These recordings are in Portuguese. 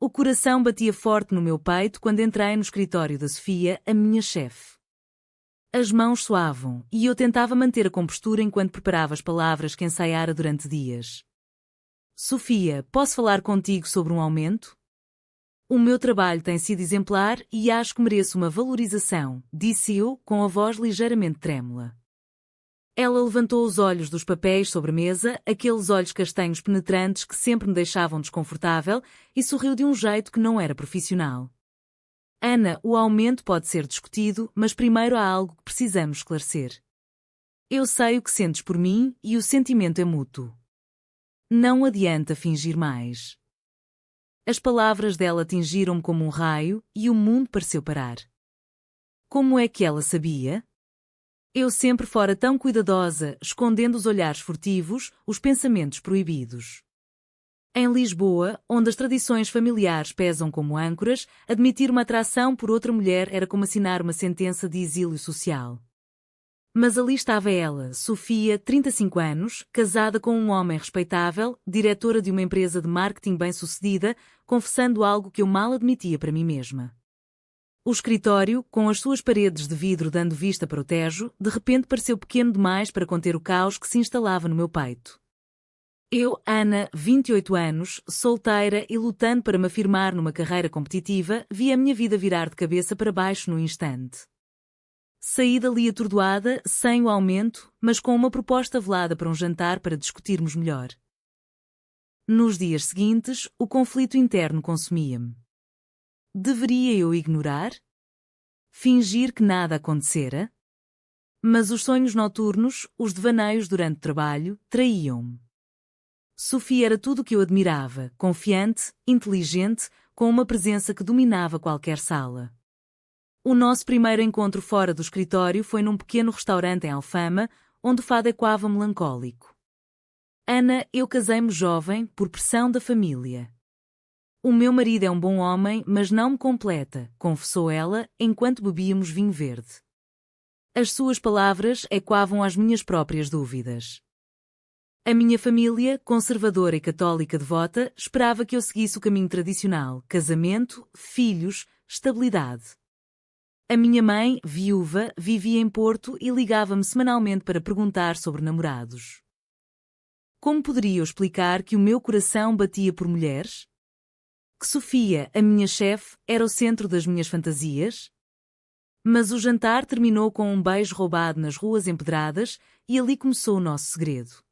O coração batia forte no meu peito quando entrei no escritório da Sofia, a minha chefe. As mãos suavam, e eu tentava manter a compostura enquanto preparava as palavras que ensaiara durante dias. Sofia, posso falar contigo sobre um aumento? O meu trabalho tem sido exemplar e acho que mereço uma valorização, disse eu, com a voz ligeiramente trêmula. Ela levantou os olhos dos papéis sobre a mesa, aqueles olhos castanhos penetrantes que sempre me deixavam desconfortável, e sorriu de um jeito que não era profissional. Ana, o aumento pode ser discutido, mas primeiro há algo que precisamos esclarecer. Eu sei o que sentes por mim e o sentimento é mútuo. Não adianta fingir mais. As palavras dela atingiram-me como um raio e o mundo pareceu parar. Como é que ela sabia? Eu sempre fora tão cuidadosa, escondendo os olhares furtivos, os pensamentos proibidos. Em Lisboa, onde as tradições familiares pesam como âncoras, admitir uma atração por outra mulher era como assinar uma sentença de exílio social. Mas ali estava ela, Sofia, 35 anos, casada com um homem respeitável, diretora de uma empresa de marketing bem-sucedida, confessando algo que eu mal admitia para mim mesma. O escritório, com as suas paredes de vidro dando vista para o Tejo, de repente pareceu pequeno demais para conter o caos que se instalava no meu peito. Eu, Ana, 28 anos, solteira e lutando para me afirmar numa carreira competitiva, vi a minha vida virar de cabeça para baixo num instante. Saí dali atordoada, sem o aumento, mas com uma proposta velada para um jantar para discutirmos melhor. Nos dias seguintes, o conflito interno consumia-me. Deveria eu ignorar? Fingir que nada acontecera? Mas os sonhos noturnos, os devaneios durante o trabalho, traíam-me. Sofia era tudo o que eu admirava, confiante, inteligente, com uma presença que dominava qualquer sala. O nosso primeiro encontro fora do escritório foi num pequeno restaurante em Alfama, onde o fado ecoava melancólico. Ana, eu casei-me jovem, por pressão da família. O meu marido é um bom homem, mas não me completa, confessou ela, enquanto bebíamos vinho verde. As suas palavras ecoavam às minhas próprias dúvidas. A minha família, conservadora e católica devota, esperava que eu seguisse o caminho tradicional: casamento, filhos, estabilidade. A minha mãe, viúva, vivia em Porto e ligava-me semanalmente para perguntar sobre namorados. Como poderia eu explicar que o meu coração batia por mulheres? Que Sofia, a minha chefe, era o centro das minhas fantasias? Mas o jantar terminou com um beijo roubado nas ruas empedradas e ali começou o nosso segredo.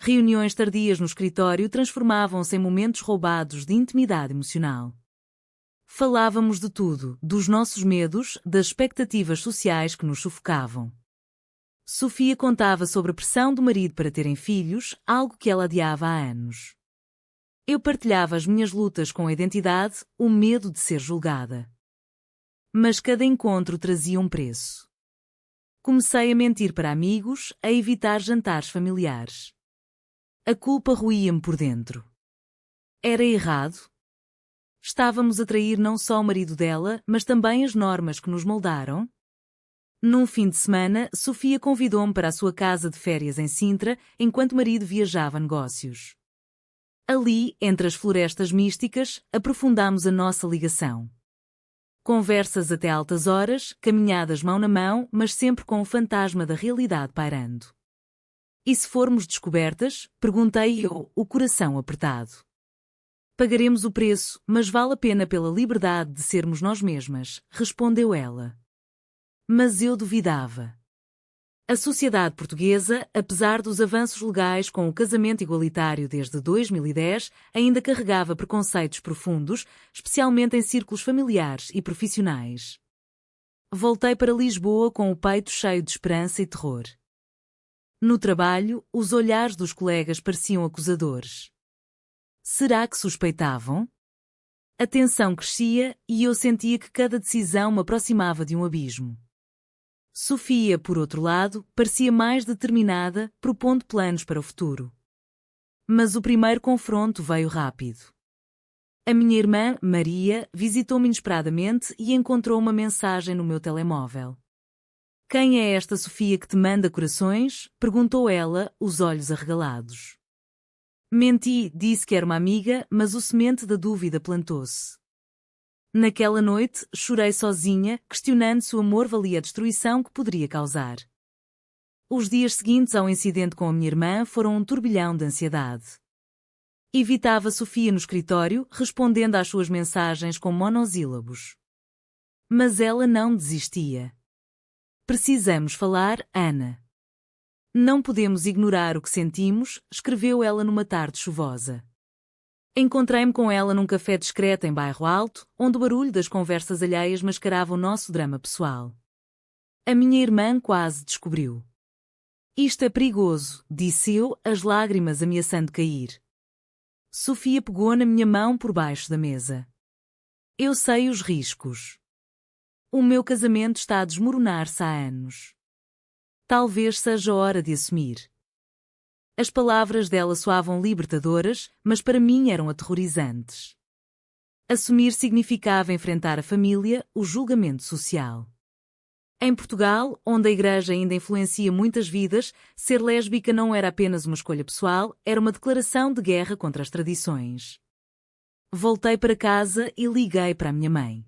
Reuniões tardias no escritório transformavam-se em momentos roubados de intimidade emocional. Falávamos de tudo, dos nossos medos, das expectativas sociais que nos sufocavam. Sofia contava sobre a pressão do marido para terem filhos, algo que ela adiava há anos. Eu partilhava as minhas lutas com a identidade, o medo de ser julgada. Mas cada encontro trazia um preço. Comecei a mentir para amigos, a evitar jantares familiares. A culpa roía-me por dentro. Era errado? Estávamos a trair não só o marido dela, mas também as normas que nos moldaram? Num fim de semana, Sofia convidou-me para a sua casa de férias em Sintra, enquanto o marido viajava a negócios. Ali, entre as florestas místicas, aprofundámos a nossa ligação. Conversas até altas horas, caminhadas mão na mão, mas sempre com o fantasma da realidade pairando. E se formos descobertas? Perguntei eu, o coração apertado. Pagaremos o preço, mas vale a pena pela liberdade de sermos nós mesmas, respondeu ela. Mas eu duvidava. A sociedade portuguesa, apesar dos avanços legais com o casamento igualitário desde 2010, ainda carregava preconceitos profundos, especialmente em círculos familiares e profissionais. Voltei para Lisboa com o peito cheio de esperança e terror. No trabalho, os olhares dos colegas pareciam acusadores. Será que suspeitavam? A tensão crescia e eu sentia que cada decisão me aproximava de um abismo. Sofia, por outro lado, parecia mais determinada, propondo planos para o futuro. Mas o primeiro confronto veio rápido. A minha irmã, Maria, visitou-me inesperadamente e encontrou uma mensagem no meu telemóvel. Quem é esta Sofia que te manda corações? Perguntou ela, os olhos arregalados. Menti, disse que era uma amiga, mas o semente da dúvida plantou-se. Naquela noite, chorei sozinha, questionando se o amor valia a destruição que poderia causar. Os dias seguintes ao incidente com a minha irmã foram um turbilhão de ansiedade. Evitava Sofia no escritório, respondendo às suas mensagens com monossílabos. Mas ela não desistia. Precisamos falar, Ana. Não podemos ignorar o que sentimos, escreveu ela numa tarde chuvosa. Encontrei-me com ela num café discreto em Bairro Alto, onde o barulho das conversas alheias mascarava o nosso drama pessoal. A minha irmã quase descobriu. Isto é perigoso, disse eu, as lágrimas ameaçando cair. Sofia pegou na minha mão por baixo da mesa. Eu sei os riscos. O meu casamento está a desmoronar-se há anos. Talvez seja hora de assumir. As palavras dela soavam libertadoras, mas para mim eram aterrorizantes. Assumir significava enfrentar a família, o julgamento social. Em Portugal, onde a igreja ainda influencia muitas vidas, ser lésbica não era apenas uma escolha pessoal, era uma declaração de guerra contra as tradições. Voltei para casa e liguei para a minha mãe.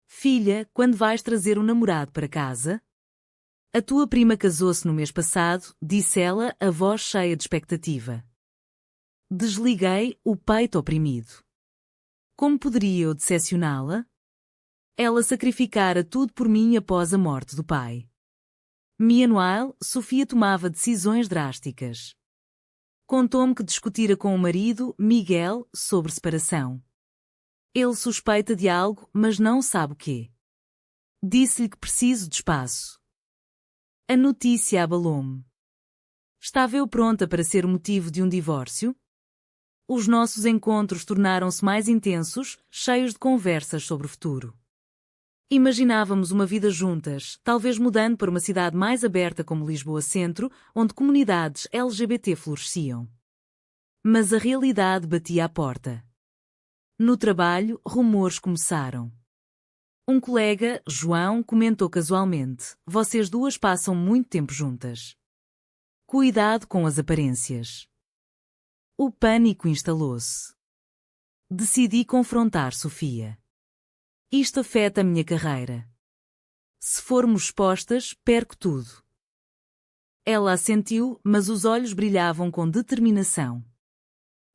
Filha, quando vais trazer um namorado para casa? A tua prima casou-se no mês passado, disse ela, a voz cheia de expectativa. Desliguei, o peito oprimido. Como poderia eu decepcioná-la? Ela sacrificara tudo por mim após a morte do pai. Meanwhile, Sofia tomava decisões drásticas. Contou-me que discutira com o marido, Miguel, sobre separação. Ele suspeita de algo, mas não sabe o quê. Disse-lhe que preciso de espaço. A notícia abalou-me. Estava eu pronta para ser o motivo de um divórcio? Os nossos encontros tornaram-se mais intensos, cheios de conversas sobre o futuro. Imaginávamos uma vida juntas, talvez mudando para uma cidade mais aberta como Lisboa Centro, onde comunidades LGBT floresciam. Mas a realidade batia à porta. No trabalho, rumores começaram. Um colega, João, comentou casualmente: vocês duas passam muito tempo juntas. Cuidado com as aparências. O pânico instalou-se. Decidi confrontar Sofia. Isto afeta a minha carreira. Se formos expostas, perco tudo. Ela assentiu, mas os olhos brilhavam com determinação.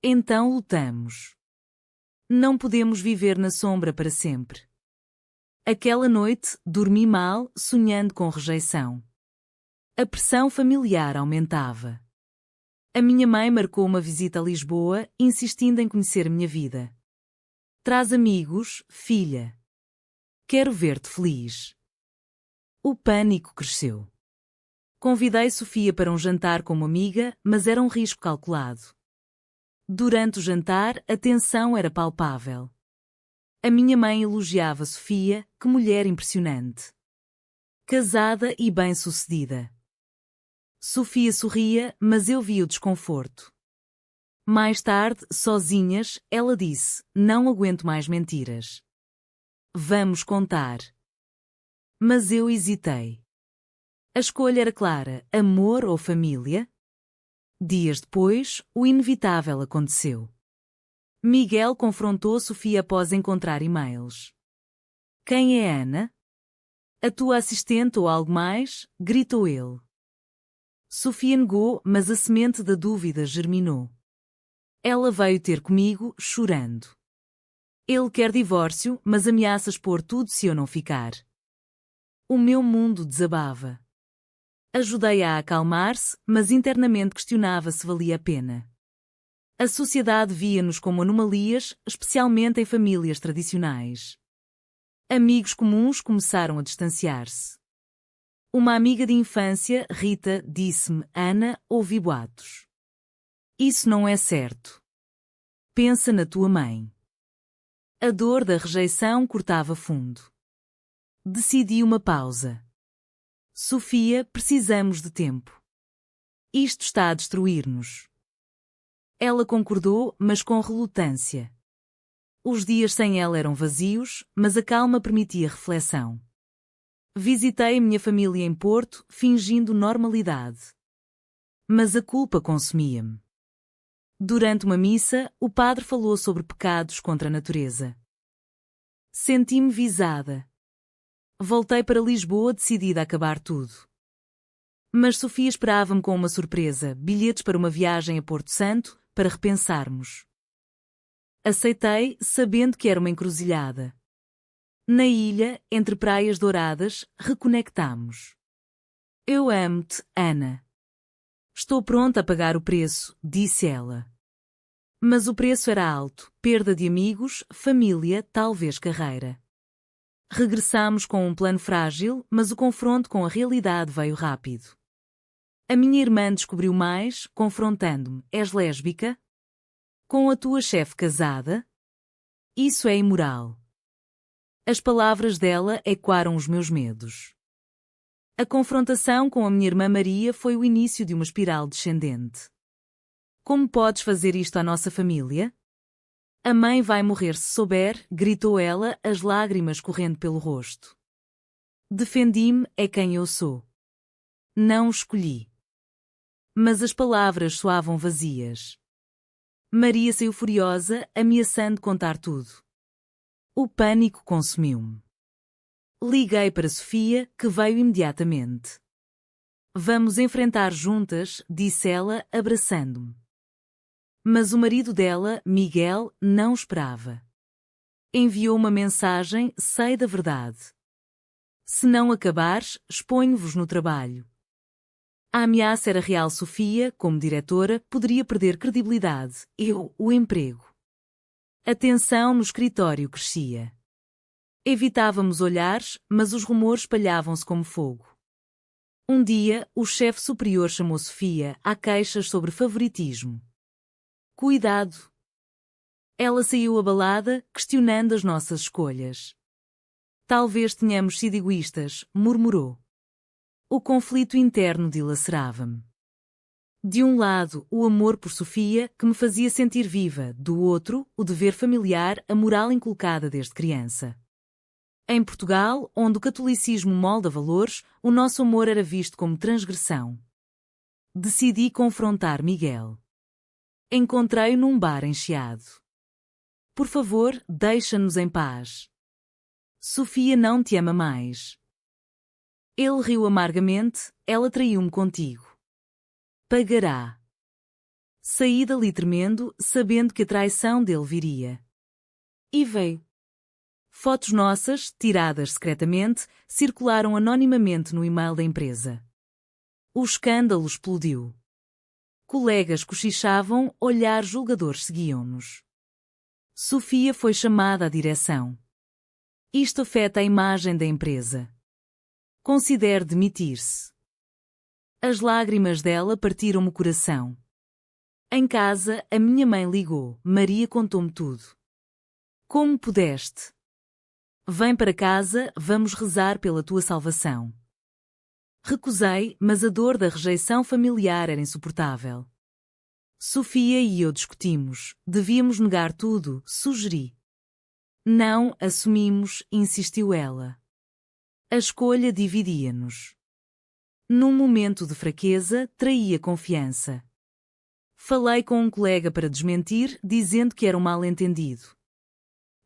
Então lutamos. Não podemos viver na sombra para sempre. Aquela noite, dormi mal, sonhando com rejeição. A pressão familiar aumentava. A minha mãe marcou uma visita a Lisboa, insistindo em conhecer minha vida. Traz amigos, filha. Quero ver-te feliz. O pânico cresceu. Convidei Sofia para um jantar como amiga, mas era um risco calculado. Durante o jantar, a tensão era palpável. A minha mãe elogiava Sofia, que mulher impressionante. Casada e bem-sucedida. Sofia sorria, mas eu via o desconforto. Mais tarde, sozinhas, ela disse: não aguento mais mentiras. Vamos contar. Mas eu hesitei. A escolha era clara: amor ou família? Dias depois, o inevitável aconteceu. Miguel confrontou Sofia após encontrar e-mails. Quem é Ana? A tua assistente ou algo mais? Gritou ele. Sofia negou, mas a semente da dúvida germinou. Ela veio ter comigo, chorando. Ele quer divórcio, mas ameaça expor tudo se eu não ficar. O meu mundo desabava. Ajudei-a a acalmar-se, mas internamente questionava se valia a pena. A sociedade via-nos como anomalias, especialmente em famílias tradicionais. Amigos comuns começaram a distanciar-se. Uma amiga de infância, Rita, disse-me: Ana, ouvi boatos. Isso não é certo. Pensa na tua mãe. A dor da rejeição cortava fundo. Decidi uma pausa. Sofia, precisamos de tempo. Isto está a destruir-nos. Ela concordou, mas com relutância. Os dias sem ela eram vazios, mas a calma permitia reflexão. Visitei minha família em Porto, fingindo normalidade. Mas a culpa consumia-me. Durante uma missa, o padre falou sobre pecados contra a natureza. Senti-me visada. Voltei para Lisboa decidida a acabar tudo. Mas Sofia esperava-me com uma surpresa, bilhetes para uma viagem a Porto Santo, para repensarmos. Aceitei, sabendo que era uma encruzilhada. Na ilha, entre praias douradas, reconectamos. Eu amo-te, Ana. Estou pronta a pagar o preço, disse ela. Mas o preço era alto, perda de amigos, família, talvez carreira. Regressámos com um plano frágil, mas o confronto com a realidade veio rápido. A minha irmã descobriu mais, confrontando-me. És lésbica? Com a tua chefe casada? Isso é imoral. As palavras dela ecoaram os meus medos. A confrontação com a minha irmã Maria foi o início de uma espiral descendente. Como podes fazer isto à nossa família? A mãe vai morrer se souber, gritou ela, as lágrimas correndo pelo rosto. Defendi-me, é quem eu sou. Não o escolhi. Mas as palavras soavam vazias. Maria saiu furiosa, ameaçando contar tudo. O pânico consumiu-me. Liguei para Sofia, que veio imediatamente. Vamos enfrentar juntas, disse ela, abraçando-me. Mas o marido dela, Miguel, não esperava. Enviou uma mensagem, sei da verdade. Se não acabares, exponho-vos no trabalho. A ameaça era real. Sofia, como diretora, poderia perder credibilidade, eu, o emprego. A tensão no escritório crescia. Evitávamos olhares, mas os rumores espalhavam-se como fogo. Um dia, o chefe superior chamou Sofia, há queixas sobre favoritismo. Cuidado! Ela saiu abalada, questionando as nossas escolhas. Talvez tenhamos sido egoístas, murmurou. O conflito interno dilacerava-me. De um lado, o amor por Sofia, que me fazia sentir viva, do outro, o dever familiar, a moral inculcada desde criança. Em Portugal, onde o catolicismo molda valores, o nosso amor era visto como transgressão. Decidi confrontar Miguel. Encontrei-o num bar em Chiado. Por favor, deixa-nos em paz. Sofia não te ama mais. Ele riu amargamente, ela traiu-me contigo. Pagará. Saí dali tremendo, sabendo que a traição dele viria. E veio. Fotos nossas, tiradas secretamente, circularam anonimamente no e-mail da empresa. O escândalo explodiu. Colegas cochichavam, olhares julgadores seguiam-nos. Sofia foi chamada à direção. Isto afeta a imagem da empresa. Considere demitir-se. As lágrimas dela partiram-me o coração. Em casa, a minha mãe ligou. Maria contou-me tudo. Como pudeste? Vem para casa, vamos rezar pela tua salvação. Recusei, mas a dor da rejeição familiar era insuportável. Sofia e eu discutimos. Devíamos negar tudo, sugeri. Não, assumimos, insistiu ela. A escolha dividia-nos. Num momento de fraqueza, traí a confiança. Falei com um colega para desmentir, dizendo que era um mal-entendido.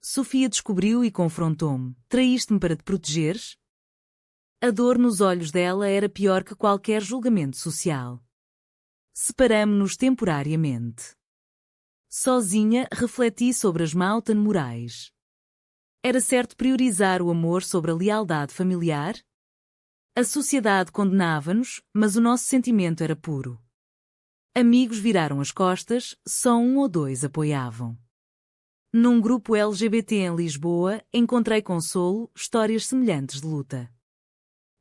Sofia descobriu e confrontou-me. Traíste-me para te protegeres? A dor nos olhos dela era pior que qualquer julgamento social. Separamo-nos temporariamente. Sozinha, refleti sobre as Mountain morais. Era certo priorizar o amor sobre a lealdade familiar? A sociedade condenava-nos, mas o nosso sentimento era puro. Amigos viraram as costas, só um ou dois apoiavam. Num grupo LGBT em Lisboa, encontrei consolo, histórias semelhantes de luta.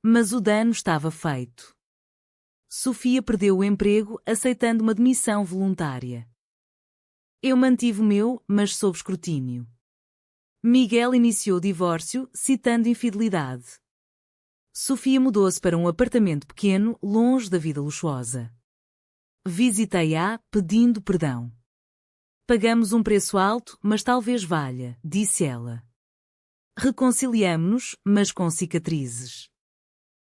Mas o dano estava feito. Sofia perdeu o emprego, aceitando uma demissão voluntária. Eu mantive o meu, mas sob escrutínio. Miguel iniciou o divórcio, citando infidelidade. Sofia mudou-se para um apartamento pequeno, longe da vida luxuosa. Visitei-a, pedindo perdão. Pagamos um preço alto, mas talvez valha, disse ela. Reconciliamo-nos, mas com cicatrizes.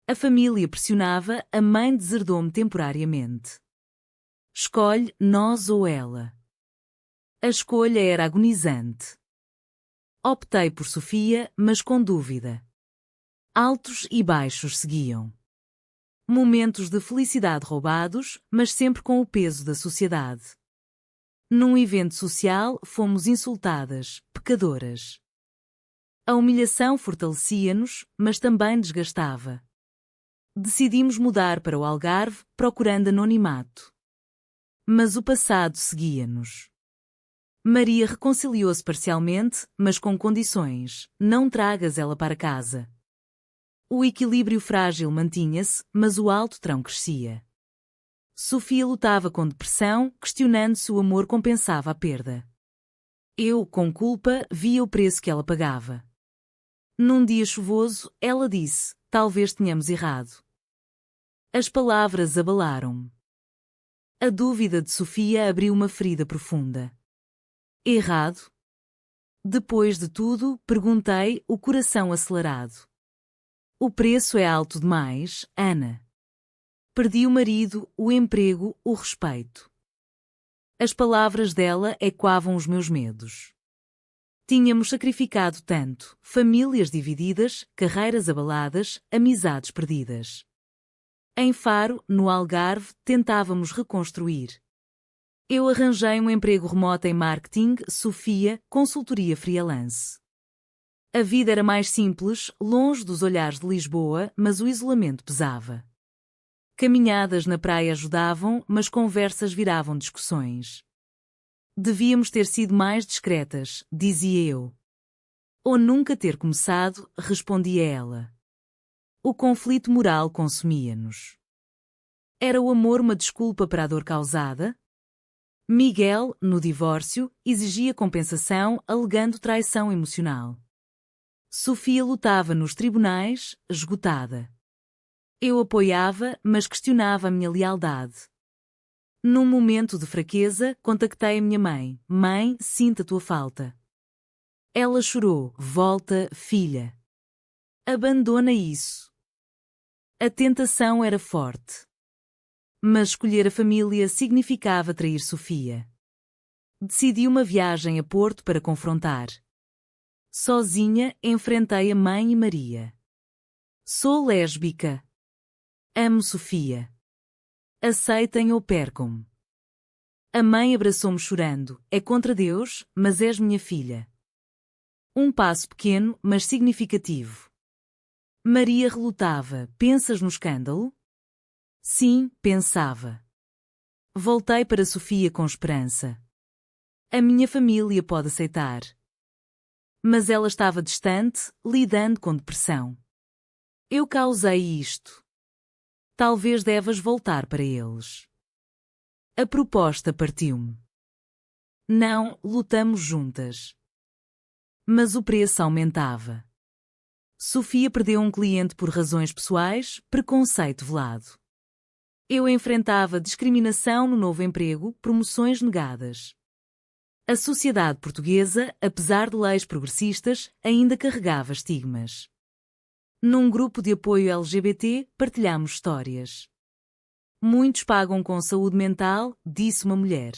A família pressionava, a mãe deserdou-me temporariamente. Escolhe nós ou ela. A escolha era agonizante. Optei por Sofia, mas com dúvida. Altos e baixos seguiam. Momentos de felicidade roubados, mas sempre com o peso da sociedade. Num evento social, fomos insultadas, pecadoras. A humilhação fortalecia-nos, mas também desgastava. Decidimos mudar para o Algarve, procurando anonimato. Mas o passado seguia-nos. Maria reconciliou-se parcialmente, mas com condições: não tragas ela para casa. O equilíbrio frágil mantinha-se, mas o alto trão crescia. Sofia lutava com depressão, questionando se o amor compensava a perda. Eu, com culpa, via o preço que ela pagava. Num dia chuvoso, ela disse: talvez tenhamos errado. As palavras abalaram-me. A dúvida de Sofia abriu uma ferida profunda. Errado? Depois de tudo, perguntei, o coração acelerado. O preço é alto demais, Ana. Perdi o marido, o emprego, o respeito. As palavras dela ecoavam os meus medos. Tínhamos sacrificado tanto, famílias divididas, carreiras abaladas, amizades perdidas. Em Faro, no Algarve, tentávamos reconstruir. Eu arranjei um emprego remoto em marketing, Sofia, consultoria freelance. A vida era mais simples, longe dos olhares de Lisboa, mas o isolamento pesava. Caminhadas na praia ajudavam, mas conversas viravam discussões. Devíamos ter sido mais discretas, dizia eu. Ou nunca ter começado, respondia ela. O conflito moral consumia-nos. Era o amor uma desculpa para a dor causada? Miguel, no divórcio, exigia compensação, alegando traição emocional. Sofia lutava nos tribunais, esgotada. Eu apoiava, mas questionava a minha lealdade. Num momento de fraqueza, contactei a minha mãe. Mãe, sinto a tua falta. Ela chorou. Volta, filha. Abandona isso. A tentação era forte. Mas escolher a família significava trair Sofia. Decidi uma viagem a Porto para confrontar. Sozinha, enfrentei a mãe e Maria. Sou lésbica. Amo Sofia. Aceitem ou percam-me. A mãe abraçou-me chorando. É contra Deus, mas és minha filha. Um passo pequeno, mas significativo. Maria relutava. Pensas no escândalo? Sim, pensava. Voltei para Sofia com esperança. A minha família pode aceitar. Mas ela estava distante, lidando com depressão. Eu causei isto. Talvez devas voltar para eles. A proposta partiu-me. Não, lutamos juntas. Mas o preço aumentava. Sofia perdeu um cliente por razões pessoais, preconceito velado. Eu enfrentava discriminação no novo emprego, promoções negadas. A sociedade portuguesa, apesar de leis progressistas, ainda carregava estigmas. Num grupo de apoio LGBT, partilhamos histórias. Muitos pagam com saúde mental, disse uma mulher.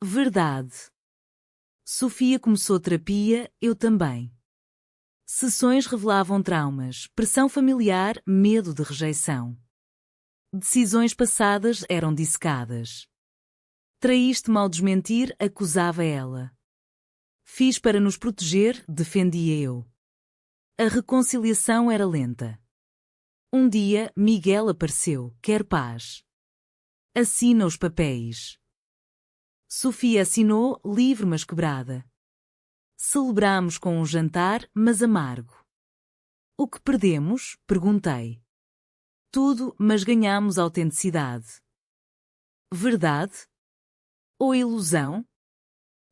Verdade. Sofia começou terapia, eu também. Sessões revelavam traumas, pressão familiar, medo de rejeição. Decisões passadas eram dissecadas. Traíste-me ao desmentir, acusava ela. Fiz para nos proteger, defendia eu. A reconciliação era lenta. Um dia, Miguel apareceu, quer paz. Assina os papéis. Sofia assinou, livre mas quebrada. Celebramos com um jantar, mas amargo. O que perdemos? Perguntei. Tudo, mas ganhamos autenticidade. Verdade? Ou ilusão?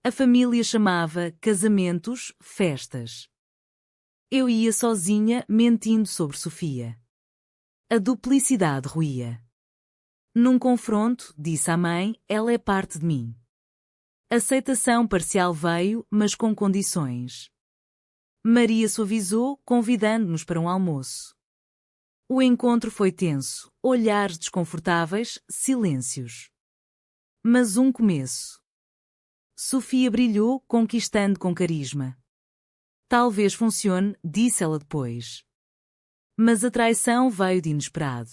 A família chamava casamentos, festas. Eu ia sozinha, mentindo sobre Sofia. A duplicidade ruía. Num confronto, disse à mãe, ela é parte de mim. Aceitação parcial veio, mas com condições. Maria suavizou, convidando-nos para um almoço. O encontro foi tenso, olhares desconfortáveis, silêncios. Mas um começo. Sofia brilhou, conquistando com carisma. Talvez funcione, disse ela depois. Mas a traição veio de inesperado.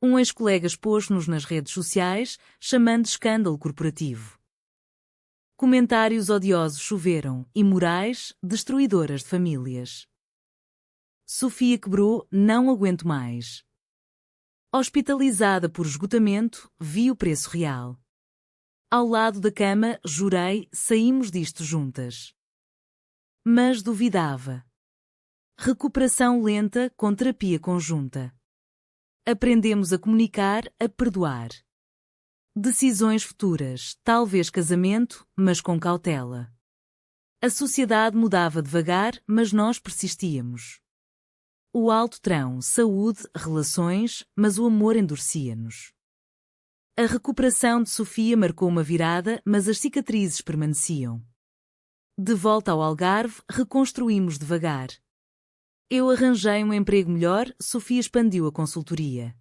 Um ex-colega expôs-nos nas redes sociais, chamando de escândalo corporativo. Comentários odiosos choveram, imorais, destruidoras de famílias. Sofia quebrou, não aguento mais. Hospitalizada por esgotamento, vi o preço real. Ao lado da cama, jurei, saímos disto juntas. Mas duvidava. Recuperação lenta com terapia conjunta. Aprendemos a comunicar, a perdoar. Decisões futuras, talvez casamento, mas com cautela. A sociedade mudava devagar, mas nós persistíamos. O alto trão, saúde, relações, mas o amor endurecia-nos. A recuperação de Sofia marcou uma virada, mas as cicatrizes permaneciam. De volta ao Algarve, reconstruímos devagar. Eu arranjei um emprego melhor, Sofia expandiu a consultoria.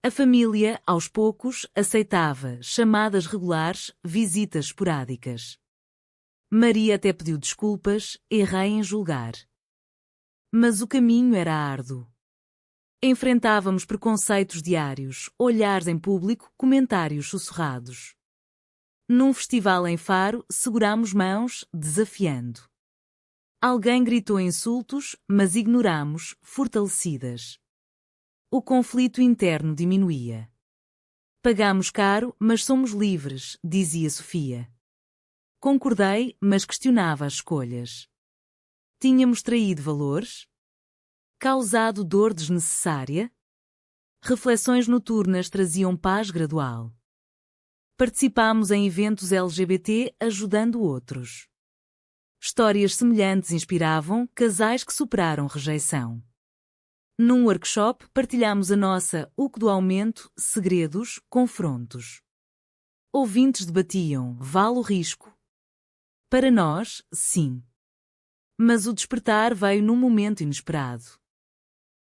A família, aos poucos, aceitava chamadas regulares, visitas esporádicas. Maria até pediu desculpas, errei em julgar. Mas o caminho era árduo. Enfrentávamos preconceitos diários, olhares em público, comentários sussurrados. Num festival em Faro, segurámos mãos, desafiando. Alguém gritou insultos, mas ignorámos, fortalecidas. O conflito interno diminuía. Pagámos caro, mas somos livres, dizia Sofia. Concordei, mas questionava as escolhas. Tínhamos traído valores? Causado dor desnecessária? Reflexões noturnas traziam paz gradual. Participámos em eventos LGBT ajudando outros. Histórias semelhantes inspiravam casais que superaram rejeição. Num workshop partilhámos a nossa o que do aumento, segredos, confrontos. Ouvintes debatiam, vale o risco? Para nós, sim. Mas o despertar veio num momento inesperado.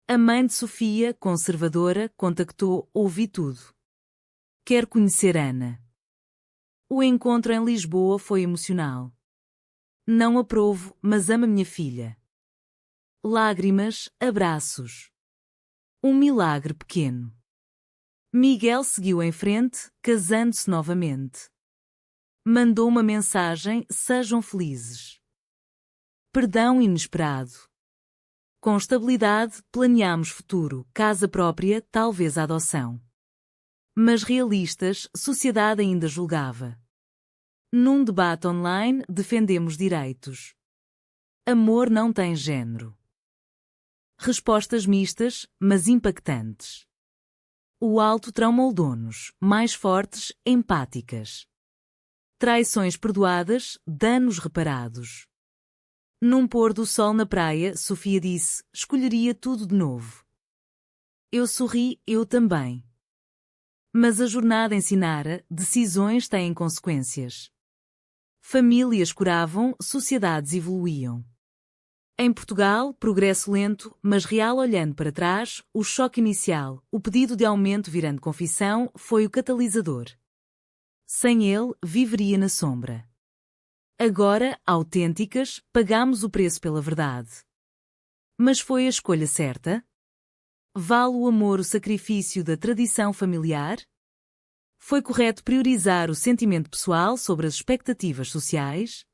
A mãe de Sofia, conservadora, contactou, ouvi tudo. Quero conhecer Ana. O encontro em Lisboa foi emocional. Não aprovo, mas amo a minha filha. Lágrimas, abraços. Um milagre pequeno. Miguel seguiu em frente, casando-se novamente. Mandou uma mensagem, sejam felizes. Perdão inesperado. Com estabilidade, planeámos futuro, casa própria, talvez a adoção. Mas realistas, sociedade ainda julgava. Num debate online, defendemos direitos. Amor não tem género. Respostas mistas, mas impactantes. O alto trão moldou-nos, mais fortes, empáticas. Traições perdoadas, danos reparados. Num pôr do sol na praia, Sofia disse, escolheria tudo de novo. Eu sorri, eu também. Mas a jornada ensinara, decisões têm consequências. Famílias curavam, sociedades evoluíam. Em Portugal, progresso lento, mas real olhando para trás, o choque inicial, o pedido de aumento virando confissão, foi o catalisador. Sem ele, viveria na sombra. Agora, autênticas, pagamos o preço pela verdade. Mas foi a escolha certa? Vale o amor o sacrifício da tradição familiar? Foi correto priorizar o sentimento pessoal sobre as expectativas sociais?